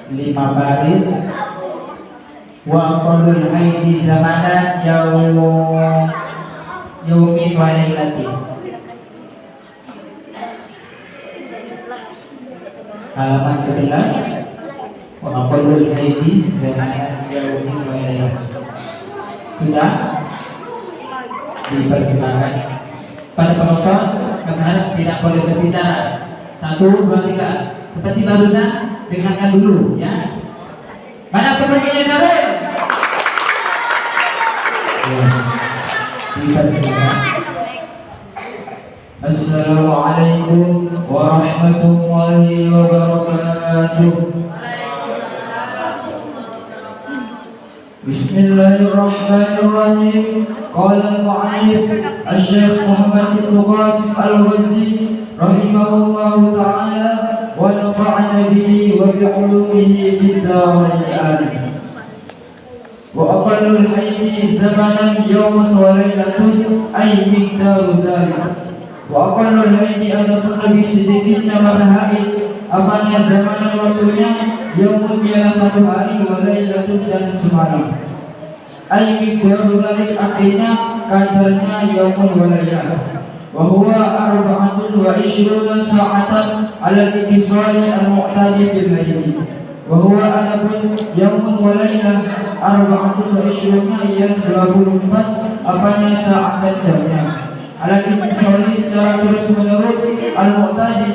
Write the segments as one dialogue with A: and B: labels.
A: 5 baris. Wa aqallul haidi zamanan yaumin wa lailatin. Halaman 11. Wa aqallul haidi zamanan yaumin wa lailatin. Sudah dipersilakan. Pada penonton karena tidak boleh berbicara. 1, 2, 3. Seperti barusan, dengarkan dulu ya. Mana penontonnya Sarul? Dipersilakan. Assalamualaikum warahmatullahi wabarakatuh. Bismillahirrahmanirrahim. Qala al-mu'allif Asy-Syaikh Muhammad bin Qasim Al-Ghazi rahimahullahu ta'ala wa nafa'ana bihi wa bi'ulumihi fid dharain amin. Wa aqallul haidi zamanan yawman wa lailatun ay miqdaru dzalik. Wa aqallul haidi adapun lebih sedikitnya masa haid apanya zamanan waktunya yaumun ialah 1 hari wa lailatun dan semalam. Ay miqdaru dzalik artinya kadarnya yaumun wa lailah. Wa huwa 24 sa'atan 'ala al-ittisali al-mu'tadi fil haid. Wa huwa adapun yaumun wa lailah 24 ialah 24 apanya saat dan jamnya. 'Ala al-ittisali secara terus menerus al-mu'tadi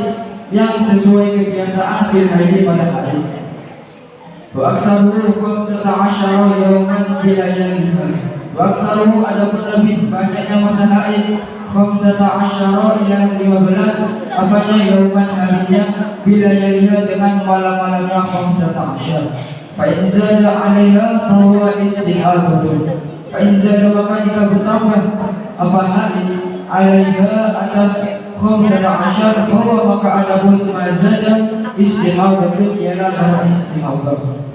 A: yang sesuai kebiasaan fil haid pada haid. Wa aktsaruhu 15 yawman bila yaliha. Wa aktsaruhu adapun lebih banyaknya masa haid 15 ialah 15 apanya yawman harinya bila yaliha dengan malam-malamnya 15. Fa in zada 'alaiha fa huwa istihabatun. Fa in zada maka jika bertambah apa haid 'alaiha atas 15 bahwa maka adapun mazada istihabatun ialah darah istihabah.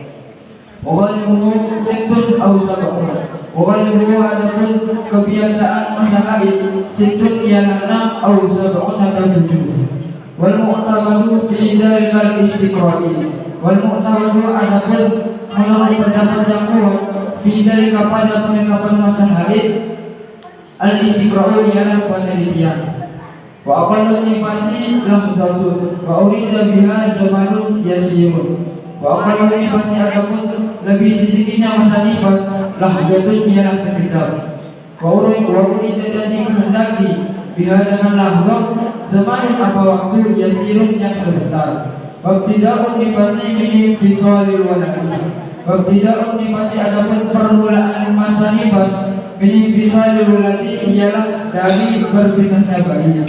A: Walimu situn aw sab'un. Walimu adapun kebiasaan masa haid situn ialah 6 aw sab'un atau 7. Wal mu'tamadu fi dalikal istiqra'i. Wal mu'tamadu adapun menurut pendapat yang kuat fi dalika pada penetapan masa haid al-istiqra'u ialah penelitian. Wa aqallu nifasi lahdatun wa urida biha zamanun yasirun. Wa aqallu nifasi adapun lebih sedikitnya masa nifas lahdatun ialah sekejap. Wa urida dan dikehendaki biha dengan lahdat zamanun apa waktu yasirun yang sebentar. Wa ibtida'un nifasi min fisalil waladi. Wa ibtida'un nifasi adapun permulaan masa nifas min fisalil waladi ialah dari berpisahnya bayi.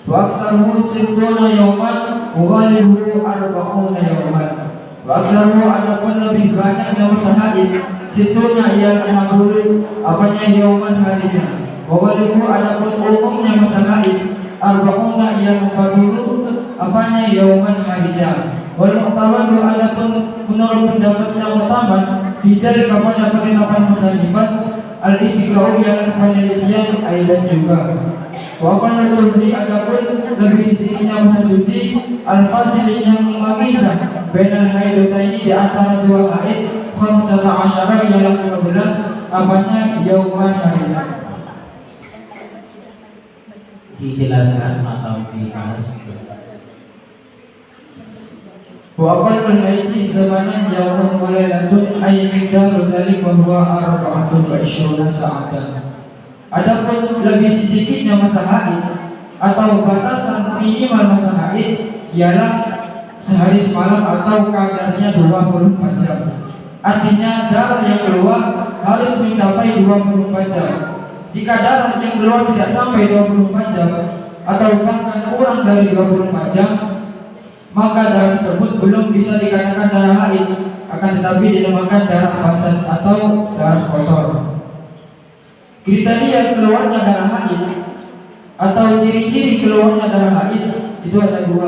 A: Wa aktsaruhu 60 yawman wa ghalibuhu 40 yawman. Wa aktsaruhu adapun lebih banyaknya masa haid situnya ialah 60 apanya yawman harinya. Wa ghalibuhu adapun umumnya masa haid 40 ialah 40 apanya yawman harinya. Wal mu'tamadu adapun menurut pendapat yang utama fidal kepada penetapan masa nifas al-istiqra'u ialah penelitian aidan juga. Wa qallul li adapun lebih sedikitnya masa suci al-fasil yang memisah bainal haidataini di antara dua haid 15 ialah 15 apanya yauman harinya. Dijelaskan atau dibahas. Wa aqallul haidi zamanan yaumun wa lailatun ay miqdaru dzalik wa huwa 24 sa'atan. Adapun lebih sedikitnya masa haid atau batasan minimal masa haid ialah sehari semalam atau kadarnya 24 jam. Artinya darah yang keluar harus mencapai 24 jam. Jika darah yang keluar tidak sampai 24 jam atau bahkan kurang dari 24 jam, maka darah tersebut belum bisa dikatakan darah haid, akan tetapi dinamakan darah fasad atau darah kotor. Kriteria keluarnya darah haid atau ciri-ciri keluarnya darah haid itu ada 2.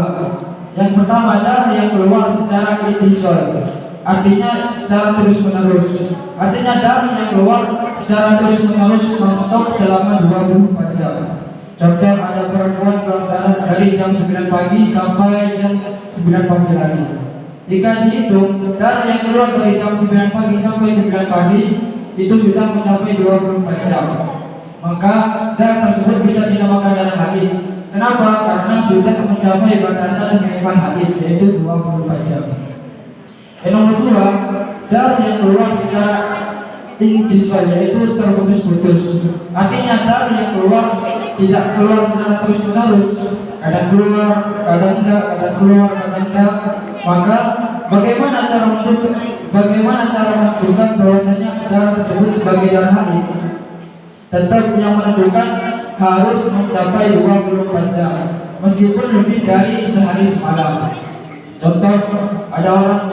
A: Yang pertama, darah yang keluar secara ittisal, artinya secara terus menerus. Artinya darah yang keluar secara terus menerus non-stop selama 24 jam. Contoh, ada perempuan keluar darah dari jam 9 pagi sampai jam 9 pagi lagi. Jika dihitung, darah yang keluar dari jam 9 pagi sampai 9 pagi itu sudah mencapai 24 jam. Maka darah tersebut bisa dinamakan darah haid. Kenapa? Karena sudah mencapai batasan minimal haid, yaitu 24 jam. Yang nomor 2, darah yang keluar secara infisal, yaitu terputus-putus. Artinya darah yang keluar tidak keluar secara terus-menerus, kadang keluar, kadang enggak, kadang keluar, kadang enggak. Maka bagaimana cara menentukan bahwasanya darah tersebut sebagai darah haid? Tetap yang menentukan harus mencapai 24 jam, meskipun lebih dari sehari semalam. Contoh, ada orang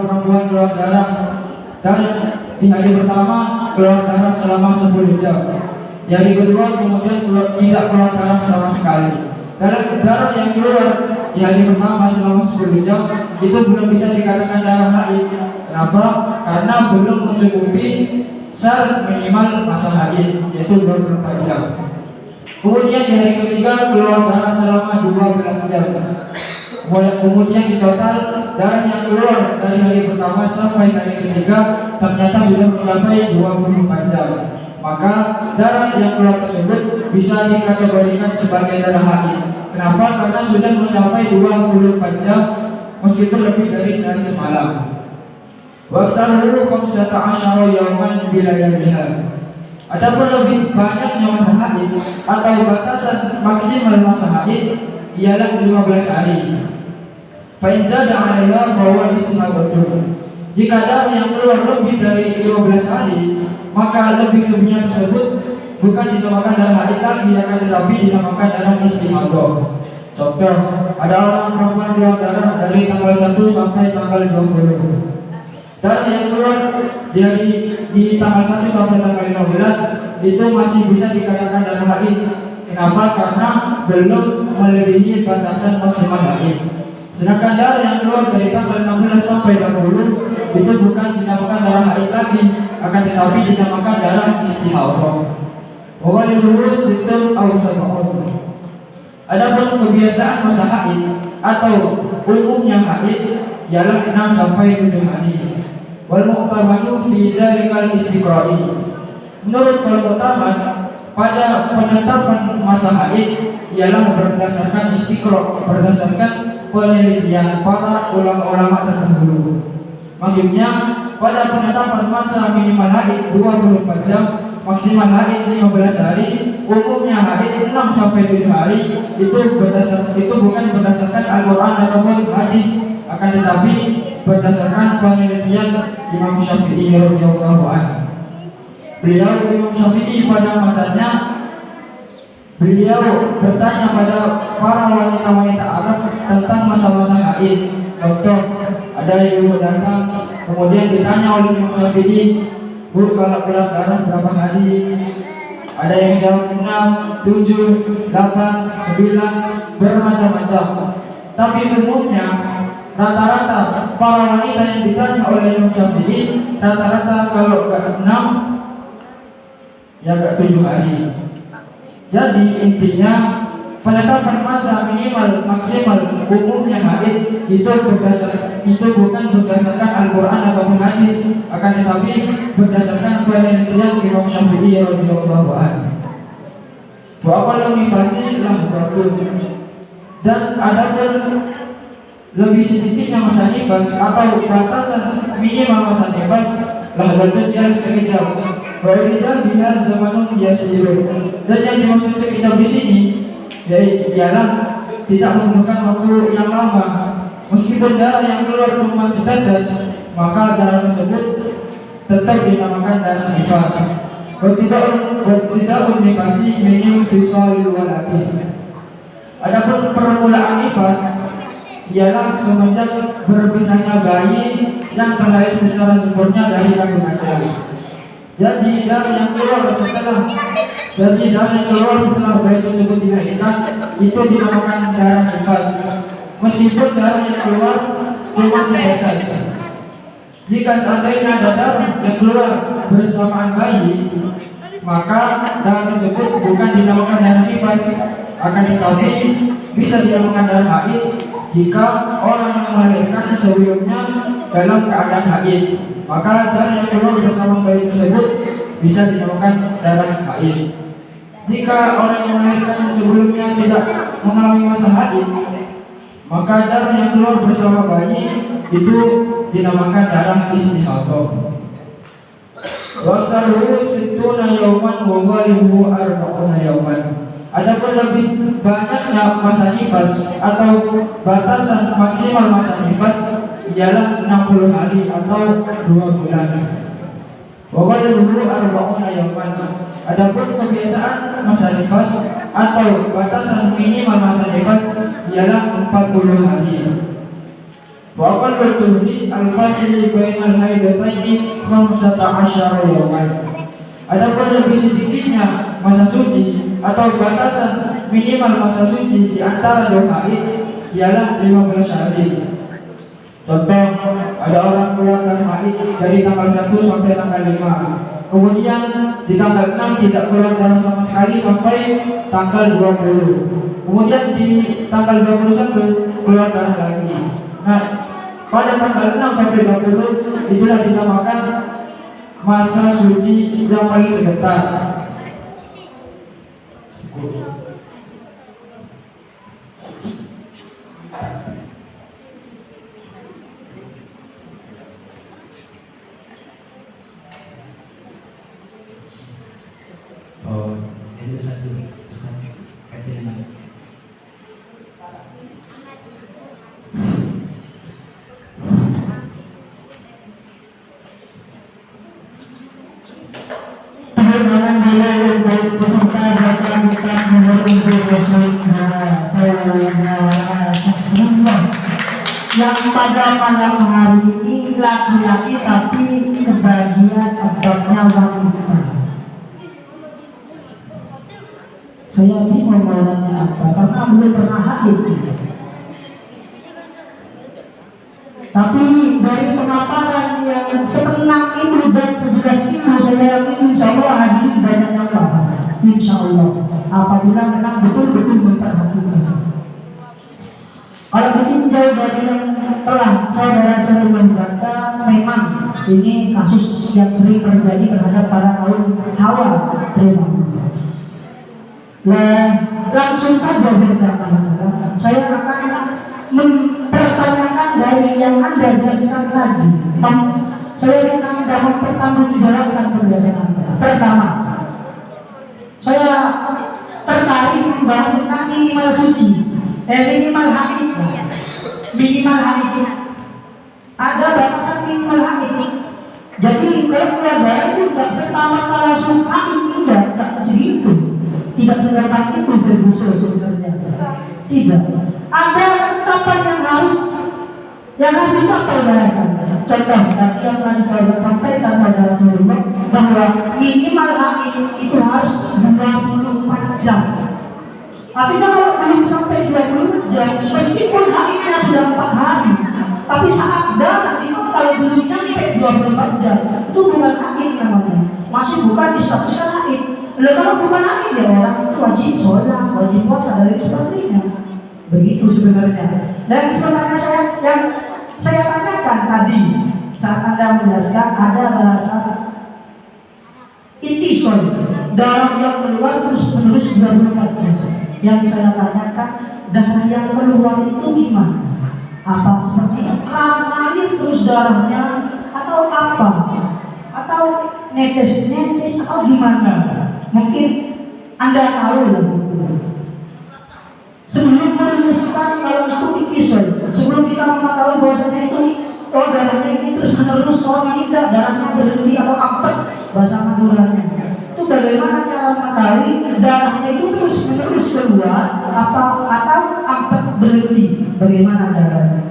A: perempuan keluar darah dan di hari pertama keluar darah selama 10 jam. Di hari kedua kemudian tidak keluar darah sama sekali. Darah yang keluar di hari pertama selama 10 jam itu belum bisa dikatakan darah haid. Kenapa? Karena belum mencukupi syarat minimal masa haid, yaitu 24 jam. Kemudian di hari ketiga keluar darah selama 12 jam. Kemudian di total darah yang keluar dari hari pertama sampai hari ketiga ternyata sudah mencapai 24 jam. Maka darah yang keluar tersebut bisa dikategorikan sebagai darah haid. Kenapa? Karena sudah mencapai 24 jam meskipun lebih dari sehari semalam. Waqtahu 15 yauman bila yaliha. Adapun lebih banyaknya masa haid atau batasan maksimal masa haid ialah 15 hari. Fa in zada 'alaiha fa huwa istihadatun. Jika darah yang keluar lebih dari 15 hari, maka lebih-lebihnya tersebut bukan dinamakan darah haid lagi, akan tetapi dinamakan darah istihadah. Contoh, ada orang perempuan keluar darah dari tanggal 1 sampai tanggal 20. Darah yang keluar di tanggal 1 sampai tanggal 15 itu masih bisa dikatakan darah haid. Kenapa? Karena belum melebihi batasan maksimal haid. Sedangkan darah yang keluar dari tanggal 16 sampai 20 itu bukan dinamakan darah haid lagi, akan tetapi dinamakan darah istihadah. Wa walil sittun aw sab'un. Adapun kebiasaan masa haid atau umumnya haid ialah 6 sampai 7 hari. Wal mu'tamadu fi dzalikal istiqra'i. Menurut kaul mu'tamad, pada penetapan masa haid ialah berdasarkan istiqra', berdasarkan penelitian para ulama-ulama terdahulu. Maksudnya pada penetapan masa minimal haid 24 jam, maksimal haid 15 hari, umumnya haid 6 sampai 7 hari, itu bukan berdasarkan Al-Qur'an ataupun hadis, akan tetapi berdasarkan penelitian Imam Syafi'i radhiyallahu anhu. Beliau Imam Syafi'i pada masanya beliau bertanya pada para wanita-wanita Arab tentang masa-masa haid. Contoh, ada ibu datang kemudian ditanya oleh Imam Syafi'i, "Bu, kalau keluar darah berapa hari?" Ada yang jawab 6, 7, 8, 9, bermacam-macam. Tapi umumnya rata-rata para wanita yang ditanya oleh Imam Syafi'i rata-rata kalau ke 6 ya ke 7 hari. Jadi intinya penetapan masa minimal maksimal umumnya haid itu bukan berdasarkan Al-Qur'an ataupun hadis, akan tetapi berdasarkan penelitian Imam Syafi'i radhiyallahu anhu. Wa aqallu nifasi lahdatun. Dan adapun lebih sedikitnya masa nifas atau batasan minimal masa nifas lahdatun yang sekejap. Wa uridah biha zamanun yasirun. Dan yang dimaksud sekejap di sini ialah tidak membutuhkan waktu yang lama. Meskipun darah yang keluar cuma setetes, maka darah tersebut tetap dinamakan darah nifas. Tidak nifasi minim fisalil waladi. Adapun permulaan nifas ialah semenjak berpisahnya bayi yang terlahir secara sempurna dari kandungannya. Jadi darah yang keluar setelah bayi tersebut dilahirkan itu dinamakan darah nifas. Meskipun darah yang keluar cuma setetes. Jika seandainya ada darah yang keluar bersamaan bayi, maka darah tersebut bukan dinamakan darah nifas, akan tetapi bisa dinamakan darah haid jika orang yang melahirkan sebelumnya dalam keadaan haid, maka darah yang keluar bersama bayi tersebut bisa dinamakan darah haid. Jika orang yang melahirkan sebelumnya tidak mengalami masa haid, maka darah yang keluar bersama bayi itu dinamakan darah istihadah. Waqtahu sittuna yauman wa ghalibuhu arba'una yauman. Adapun lebih banyaknya masa nifas atau batasan maksimal masa nifas ialah 60 hari atau 2 bulan. Wa ghalibuhu arba'una yauman. Adapun kebiasaan masa nifas atau batasan minimal masa nifas ialah 40 hari. Wa aqallu tuhdi al-fasili bainal haidataini 15 yawman. Adapun lebih sedikitnya masa suci atau batasan minimal masa suci di antara dua haid ialah 15 hari. Contoh, ada orang keluar dari haid dari tanggal 1 sampai tanggal 5. Kemudian di tanggal 6 tidak keluar darah sama sekali sampai tanggal 20. Kemudian di tanggal 21 keluar darah lagi. Nah, pada tanggal 6 sampai 20 itulah dinamakan masa suci yang paling sebentar. Oh, itu satu pesan kecil mana?
B: Dengan nilai baik peserta bacaan kitab nomor 20 yang pada malam hari ini laki-laki tapi kebagian abadnya wanita. Saya bingung maunya apa karena belum pernah haid. Tapi dari pemaparan yang setenang itu dan sejelas itu saya yakin insya Allah hadirin banyak yang paham. Insya Allah apabila memang betul-betul memperhatikan. Kalau ditinjau dari yang telah saudara-saudara membaca, memang ini kasus yang sering terjadi terhadap para kaum Hawa terutama. Nah, langsung saja berkata, saya akan mempertanyakan dari yang Anda jelaskan tadi. Saya akan mempertanggungjawabkan penjelasan Anda. Pertama, saya tertarik membahas tentang minimal suci, minimal haid. Minimal haid. Ada batasan minimal haid. Jadi kalau keluar darah itu tidak serta-merta langsung haid, tidak segitu. Tidak segampang itu berbusul sebenarnya. Tidak. Ada etapan yang harus dicapai bahasanya. Contoh tadi yang tadi saya sampaikan saudara-saudara bahwa minimal haid itu harus 24 jam. Artinya kalau belum sampai 24 jam, meskipun haidnya sudah 4 hari, tapi saat darah itu kalau belum sampai 24 jam, itu bukan haid namanya. Masih bukan distatuskan haid. Lalu kalau bukan haid ya orang itu wajib sholat, wajib puasa dan sebagainya. Begitu sebenarnya. Dan sebenarnya yang saya tanyakan tadi saat Anda menjelaskan ada bahasa intisol, darah yang keluar terus-menerus 24 jam. Yang saya tanyakan, darah yang keluar itu gimana? Apa seperti air terus darahnya atau apa? Atau netes atau gimana? Mungkin Anda tahu lah. Sebelum merumuskan kalau itu intisol, sebelum kita mengetahui bahwasanya itu darahnya ini terus menerus, ini tidak darahnya berhenti atau ampet bahasa Maduranya. Itu bagaimana cara mengetahui darahnya itu terus menerus keluar atau ampet berhenti? Bagaimana caranya?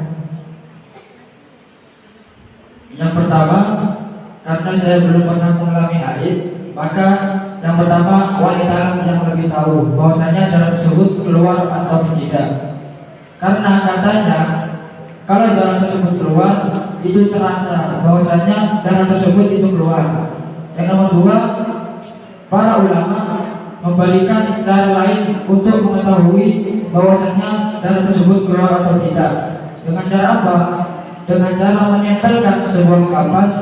A: Yang pertama, karena saya belum pernah mengalami haid, maka yang pertama wanita yang lebih tahu bahwasanya darah tersebut keluar atau tidak. Karena katanya kalau darah tersebut keluar itu terasa bahwasanya darah tersebut itu keluar. Yang nomor dua, para ulama membalikan cara lain untuk mengetahui bahwasanya darah tersebut keluar atau tidak. Dengan cara apa? Dengan cara menempelkan sebuah kapas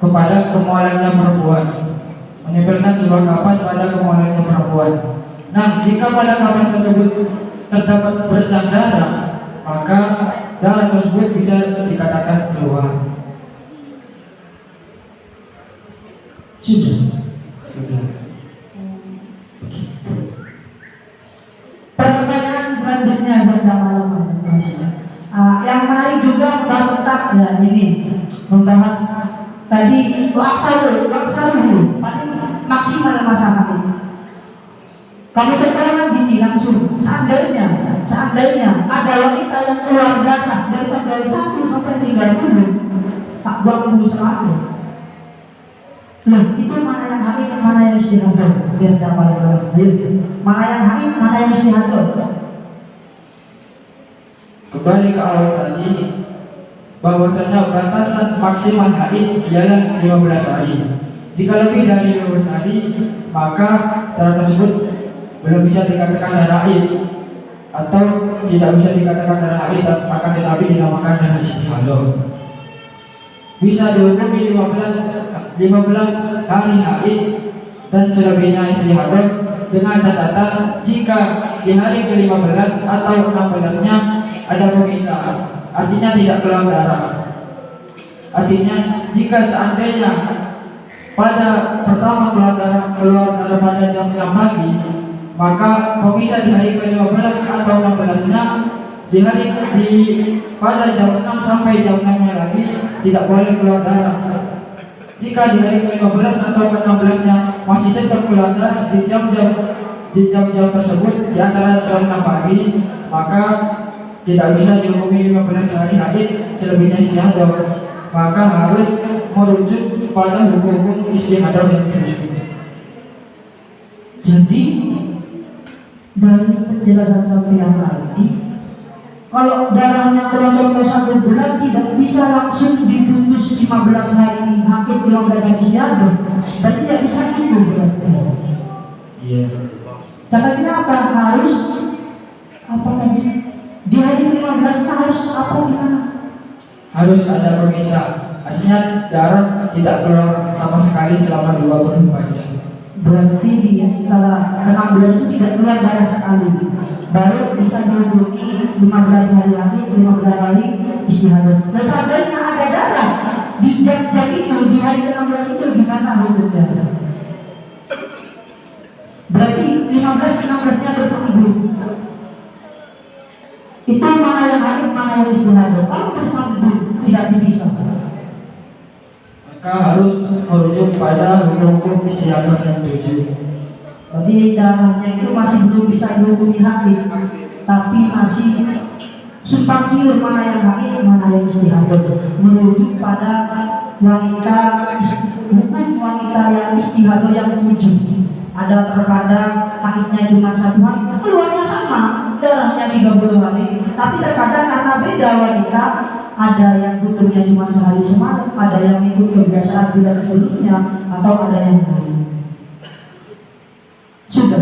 A: kepada kemaluannya perempuan. Menempelkan sebuah kapas pada kemaluannya perempuan. Nah, jika pada kapas tersebut terdapat bercak darah, maka darah tersebut bisa dikatakan keluar. Sudah.
B: Pertanyaan selanjutnya pada malam yang menarik juga membahas tentang ya ini, membahas tadi laksaru paling maksimal masa kali. Kamu contohkan gini langsung, seandainya ada wanita yang keluar darah dari tanggal 1 sampai 30, tak buang selama. Loh, itu mana yang haid, mana yang istihadah? Biar dapat malam. Ayo, mana yang haid, mana yang istihadah?
A: Kembali ke awal tadi, bahwasanya batasan maksimal haid ialah 15 hari. Jika lebih dari 15 hari, maka darah tersebut belum bisa dikatakan darah haid, atau tidak bisa dikatakan darah haid, akan tetapi dinamakan darah istihadah. Bisa dihukumi 15 hari haid dan selebihnya istihadah, dengan catatan jika di hari ke-15 atau 16-nya ada pemisahan, artinya tidak keluar darah. Artinya jika seandainya pada pertama keluar darah pada jam 6 pagi, maka pemisah di hari ke-15 atau 16-nya pada jam 6 sampai jam 6-nya lagi tidak boleh keluar darah. Jika di hari ke-15 atau ke-16-nya masih tetap keluar darah di jam-jam tersebut di antara jam 6 pagi, maka tidak bisa dihukumi 15 hari haid, selebihnya istihadah. Maka harus merujuk pada hukum istihadah yang tujuh.
B: Jadi dari penjelasan sampeyan tadi, kalau darahnya contoh 1 bulan tidak bisa langsung diputus 15 hari haid, 15 hari istihadah, berarti tidak bisa itu berarti.
A: Iya.
B: Catanya apa? Harus apa tadi? Di hari 15-nya harus apa gimana?
A: Harus ada pemisah. Artinya darah tidak keluar sama sekali selama 24 jam.
B: Berarti kalau 16 itu tidak keluar darah sekali, baru bisa dihubungi 15 hari lagi, 15 hari istihadah. Nah, seandainya ada darah di jam-jam itu, di hari ke-16 itu gimana hukumnya? Berarti 15-16-nya bersambung. Itu mana yang haid, mana yang istihadah. Kalau bersambung tidak dipisah,
A: maka harus merujuk pada hukum istihadah yang tujuh.
B: jadi darahnya itu masih belum bisa dihukumi haid, tapi masih simpang siur mana yang haid, mana yang istihadah, merujuk pada hukum wanita yang istihadah yang tujuh. Ada terkadang haidnya cuma 1 hari, keluarnya sama, darahnya 30 hari, tapi terkadang karena beda wanita, ada yang butuhnya cuma sehari semalam, ada yang ikut kebiasaan bulan sebelumnya, atau ada yang lain. Sudah.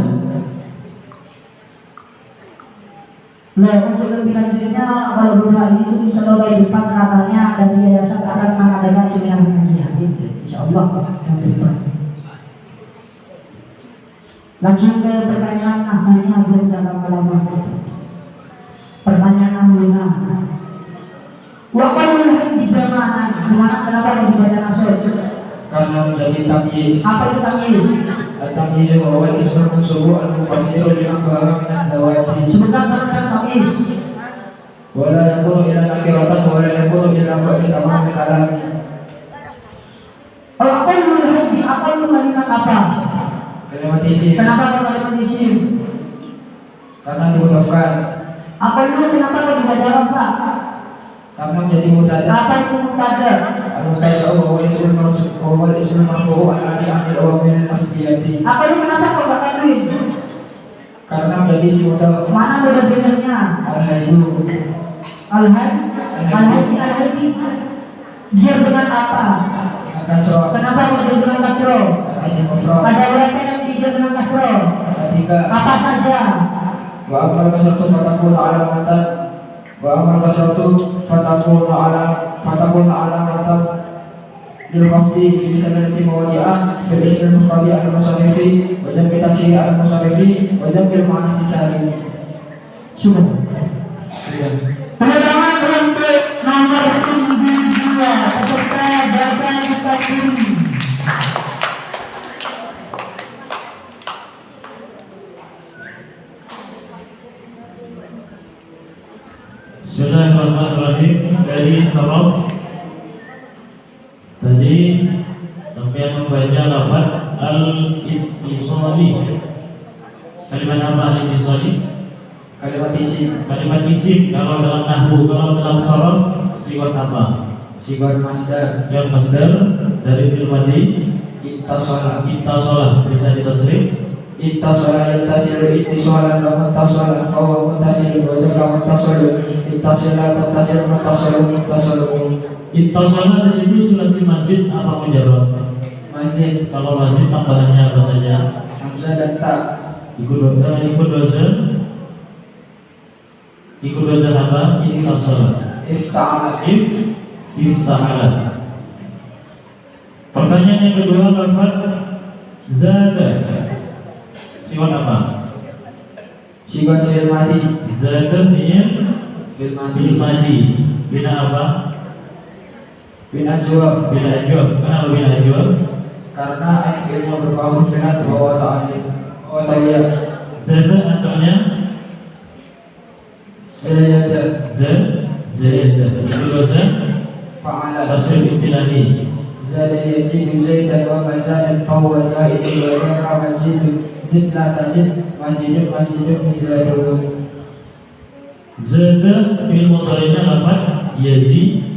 B: Nah, untuk lebih lanjutnya, kalau beberapa ini insya Allah dari depan katanya dari yayasan akan mengadakan seminar pengajian, insya Allah tahun depan. Langsung ke pertanyaan ahlinya belum dalam lama. Pertanyaan ahlinya. Waktu mulai di zamanan kenapa mau dibaca nasr?
A: Karena menjadi tamyiz.
B: Apa itu tamyiz?
A: Tamyiz bahwa ismul subuh al-mufassir li akhbara min ad-dawati.
B: Sebutkan salah tamyiz.
A: Wala yakunu ila nakiratan wala yakunu ila ba'di tamam kalami.
B: Apa lu kalimat apa?
A: Kalimat isim.
B: Kenapa kalimat isim?
A: Karena dihurufkan.
B: Apa lu kenapa mau dibaca apa?
A: Karena menjadi mubtada.
B: Apa itu mubtada?
A: Al-mubtada huwa ismul mansub wa huwa ismul marfu' al-ali anil awamil al-afdiyati.
B: Apa lu kenapa kok gak tanwin?
A: Karena menjadi si mudhaf.
B: Mana bedanya?
A: Al-haidu.
B: Al-haidi. Jir dengan apa?
A: Kasro.
B: Kenapa kok jir dengan kasro?
A: Isim mufrad.
B: Ada berapa yang dijir dengan kasro?
A: Ketika
B: Apa saja?
A: wa amal kasratu fatakun alamatan wa amal kasratu fatakun alamatan lil khafdi fi thalathati mawadi'ah fi ism al-mufradi al-musannifi wa jam'i taksir al-musannifi wa jam'i al-mu'annas salim.
B: Sudah. Teman-teman untuk nomor 72 peserta baca kitab ini.
C: Bismillahirrahmanirrahim. Dari sorof tadi sampai membaca lafaz al-ittisali. Kalimat apa al-ittisali?
A: Kalimat isim.
C: Kalimat isim kalau dalam nahwu, kalau dalam sorof siwat apa?
A: Sigat masdar.
C: Siwat masdar dari fi'il madhi
A: Ittasala.
C: bisa ditasrif.
A: Ittasala yattasilu ittisalan wa muttasalan fa huwa muttasilun wa dzaka muttasilun ittasala tattasilu muttasilun muttasilun.
C: Ittasala di situ sulasi masjid apa mujarrad?
A: Masjid.
C: Kalau masjid tambahannya apa saja?
A: Hamzah dan ta.
C: Ikut dosa apa? Ittasala.
A: Ifta'ala.
C: Ifta'ala. Pertanyaan yang kedua, lafaz zada siwat apa?
A: Sigat fi'il madhi.
C: Zada
A: Fi'il
C: fi'il
A: madhi.
C: madhi. Bina apa?
A: Bina jawab.
C: Bina ajwaf. Kenapa bina ajwaf?
A: Karena fi'ilnya berupa huruf fi'il wa ta'alif. Wa ta'ya.
C: Zada asalnya
A: Zayada.
C: zada. Itu dosa
A: Fa'ala.
C: tasrif istilahi.
A: Zada yazidu zaidan wa mazadan fa huwa zaidun wa dzaka mazidun. Zid la tazid mazidun mizadun.
C: Zada fi'il mudhari'nya lafaz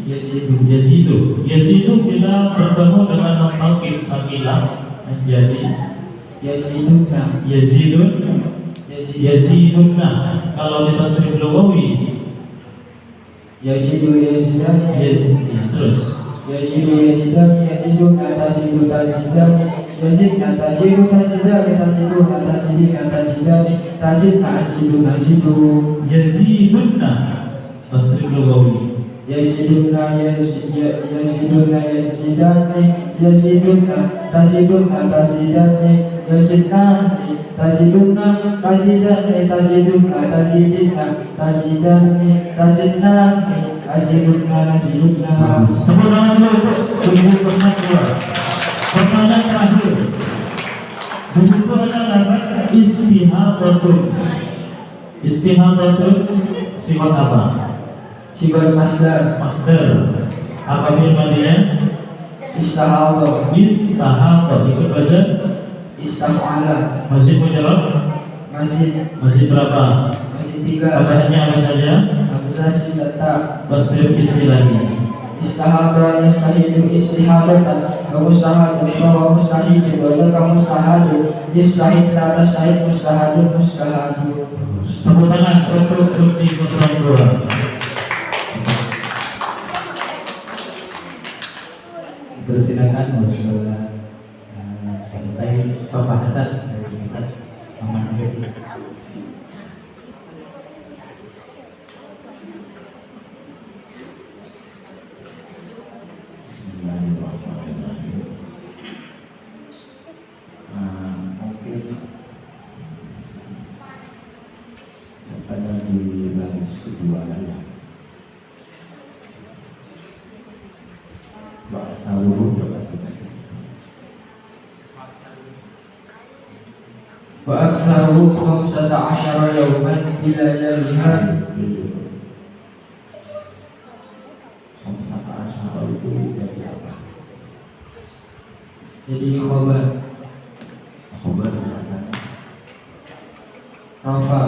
A: Yazidu.
C: Yazidu bila bertemu dengan lam taukid sakilah menjadi
A: Yaziduna.
C: yazidunna. Kalau ditasrif lugawi
A: Yazidu yazidani.
C: terus
A: Yazidu yazidani yaziduna tazidu tazidani yazidna tazidu tazidani taziduna tazidina tazidani tazidna asidu.
C: yazidunna tasrif lugawi
A: Yaziduna yaziduna yazidani yaziduna taziduna tazidani yazidnani taziduna tazidani taziduna tazidina tazidani tazidnani asiduna nasiduna.
C: Tepuk tangan dulu untuk tunggu pertanyaan kedua. Pertanyaan terakhir. Di situ ada lafaz istihadatun. Istihadatun sifat apa?
A: Sigat masdar.
C: Apa fi'il madhinya?
A: Istahadha.
C: Ikut bahasa
A: Istaf'ala.
C: masjid mujarrad. Masjid berapa?
A: Masih 3.
C: Tambahannya apa saja?
A: Hamzah silata.
C: Tasrif istilahi.
A: Istahadha yastahidu istihadatan wa mustahadun wa mustahidun wa laka mustahadun istahid la tastahid mustahadun.
C: Tepuk tangan untuk Rukni 02. Persilakan untuk santai pembahasan dari Ustaz Muhammad Amir. Pada di baris kedua ya.
A: Wa aktsaru 15 yawman ila yawmiha. Jadi khabar rafa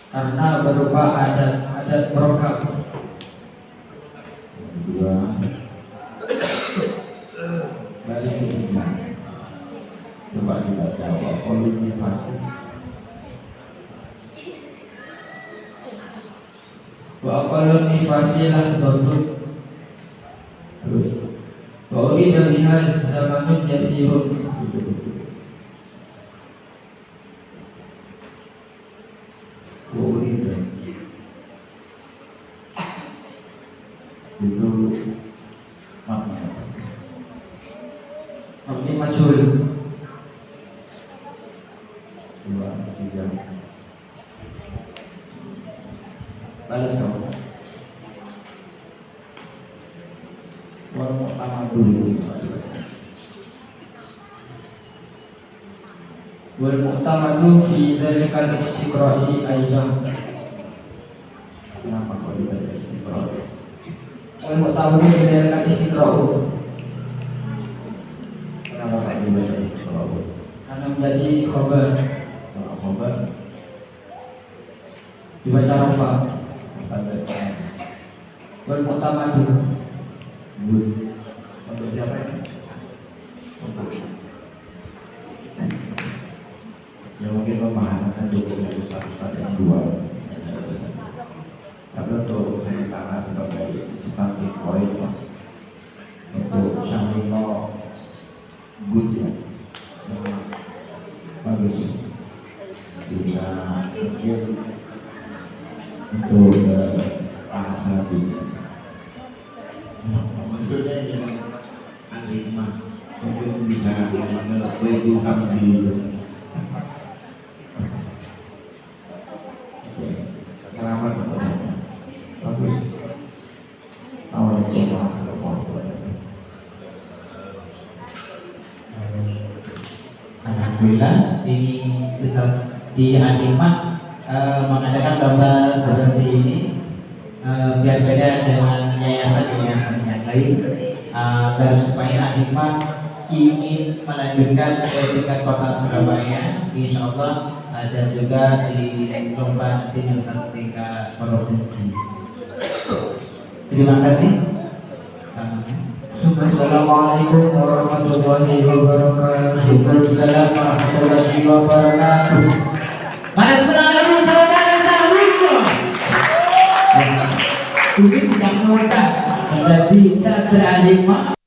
A: karena berupa adat merokap.
C: Baris kedua. Coba kita jawab politisasi.
A: wa aqallu nifasilah dhabut. Terus wa urida biha zamanun yasirun. Wa urida
C: itu maknanya apa?
A: mabni majhul.
C: 2, 3. Balas kamu. Wal mu'tamadu.
A: Wal mu'tamadu fi dzalikal istiqra'i aidan.
C: Kenapa kok dibaca istiqra'?
A: Wal mu'tamadu fi dzalikal istiqra'u
C: Kenapa kok dibaca istiqra'?
A: karena menjadi khabar
C: Kalau khabar
A: dibaca rafa.
C: pada
A: Wal mu'tamadu
C: bud untuk siapa ini? Untuk ya mungkin pemahaman cukup Ustaz yang 2. Tapi untuk sementara sebagai starting point untuk Syamino good ya, bagus bisa mungkin untuk bahasa ini maksudnya yang alimah mungkin bisa mengeluarkan di selamat bagus awal coba
D: Alhamdulillah di Alimah mengadakan lomba seperti ini biar beda dengan yayasan-yayasan yang lain agar supaya Alimah ingin melanjutkan ke tingkat kota Surabaya, insya Allah ada juga di lomba nanti yang tingkat provinsi. Terima kasih.
A: Assalamualaikum warahmatullahi wabarakatuh. Waalaikumsalam warahmatullahi wabarakatuh.
D: Mana teman-teman saudara-saudara? Ini tidak mudah menjadi santri Alimah.